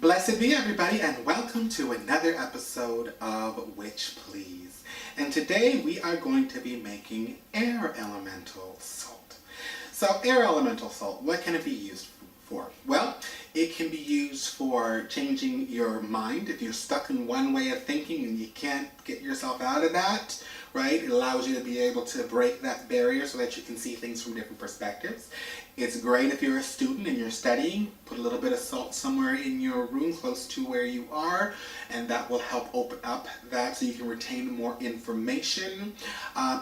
Blessed be everybody, and welcome to another episode of Witch Please. And today we are going to be making air elemental salt. So air elemental salt, what can it be used for? Well, it can be used for changing your mind. If you're stuck in one way of thinking and you can't get yourself out of that, right? It allows you to be able to break that barrier so that you can see things from different perspectives. It's great if you're a student and you're studying. Put a little bit of salt somewhere in your room close to where you are, and that will help open up that so you can retain more information.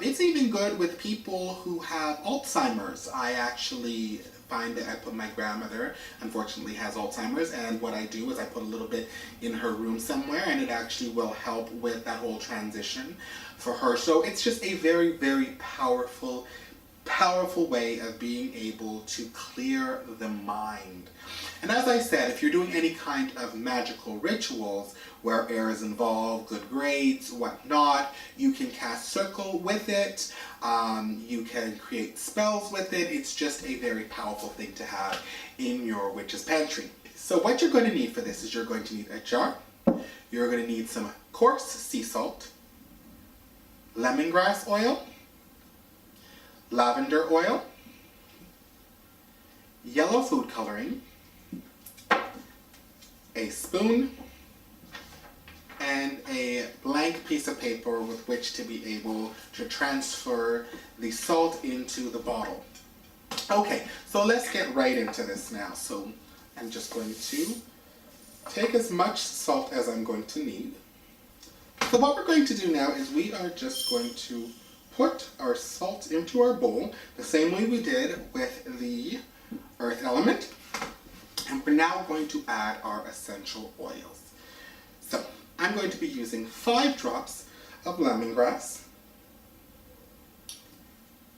It's even good with people who have Alzheimer's. I actually find that my grandmother unfortunately has Alzheimer's, and what I do is I put a little bit in her room somewhere, and it actually will help with that whole transition for her. So it's just a very, very powerful way of being able to clear the mind. And as I said, if you're doing any kind of magical rituals where air is involved, good grades, whatnot, you can cast circle with it, you can create spells with it. It's just a very powerful thing to have in your witch's pantry. So what you're going to need for this is you're going to need a jar, you're going to need some coarse sea salt, lemongrass oil, lavender oil, yellow food coloring, a spoon, and a blank piece of paper with which to be able to transfer the salt into the bottle. Okay, so let's get right into this now. So I'm just going to take as much salt as I'm going to need. So what we're going to do now is we are just going to put our salt into our bowl the same way we did with the earth element, and we're now going to add our essential oils. So I'm going to be using 5 drops of lemongrass,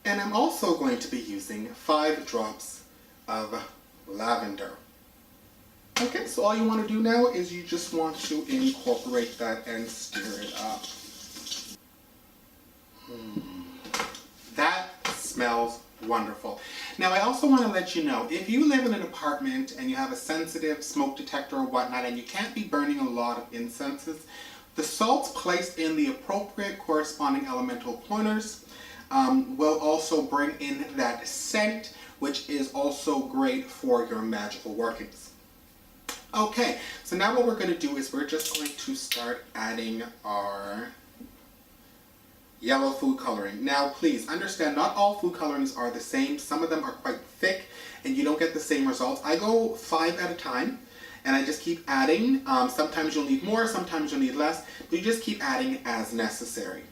and I'm also going to be using 5 drops of lavender. Okay, so all you want to do now is you just want to incorporate that and stir it up. That smells wonderful. Now I also want to let you know, if you live in an apartment and you have a sensitive smoke detector or whatnot and you can't be burning a lot of incenses, the salts placed in the appropriate corresponding elemental pointers will also bring in that scent, which is also great for your magical workings. Okay, so now what we're going to do is we're just going to start adding our yellow food coloring. Now please understand, not all food colorings are the same. Some of them are quite thick and you don't get the same results. I go 5 at a time and I just keep adding. Sometimes you'll need more, sometimes you'll need less, but you just keep adding as necessary.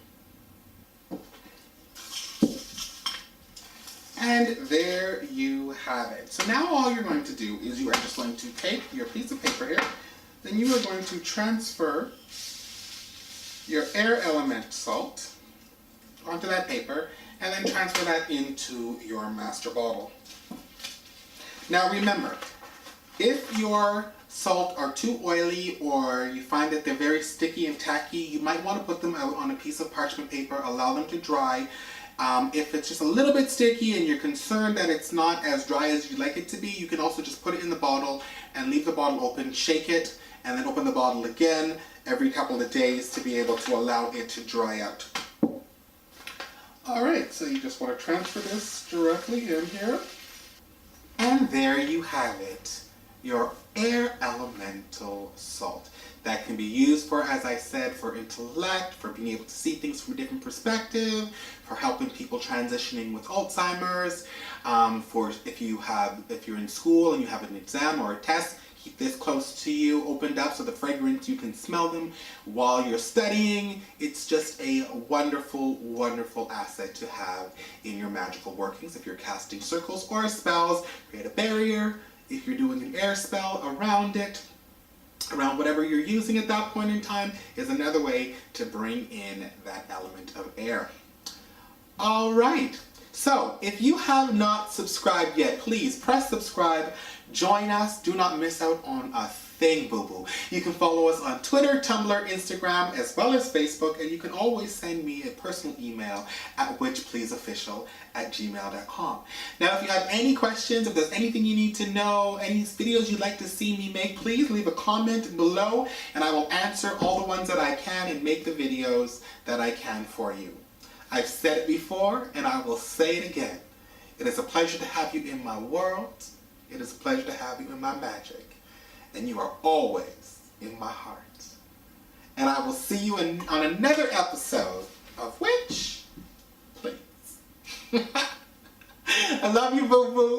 And there you have it. So now all you're going to do is you are just going to take your piece of paper here, then you are going to transfer your air element salt onto that paper, and then transfer that into your master bottle. Now remember, if your salt are too oily or you find that they're very sticky and tacky, you might want to put them out on a piece of parchment paper, allow them to dry. If it's just a little bit sticky and you're concerned that it's not as dry as you'd like it to be, you can also just put it in the bottle and leave the bottle open, shake it, and then open the bottle again every couple of days to be able to allow it to dry out. Alright, so you just want to transfer this directly in here. And there you have it, your air elemental salt. That can be used for, as I said, for intellect, for being able to see things from a different perspective, for helping people transitioning with Alzheimer's, for if you're in school and you have an exam or a test, keep this close to you, opened up so the fragrance, you can smell them while you're studying. It's just a wonderful, wonderful asset to have in your magical workings. If you're casting circles or spells, create a barrier. If you're doing an air spell around it, around whatever you're using at that point in time, is another way to bring in that element of air. All right. So, if you have not subscribed yet, please press subscribe, join us, do not miss out on a thing, boo-boo. You can follow us on Twitter, Tumblr, Instagram, as well as Facebook, and you can always send me a personal email at witchpleaseofficial@gmail.com. Now, if you have any questions, if there's anything you need to know, any videos you'd like to see me make, please leave a comment below, and I will answer all the ones that I can and make the videos that I can for you. I've said it before, and I will say it again. It is a pleasure to have you in my world. It is a pleasure to have you in my magic. And you are always in my heart. And I will see you on another episode of Witch Please. I love you, boo-boo.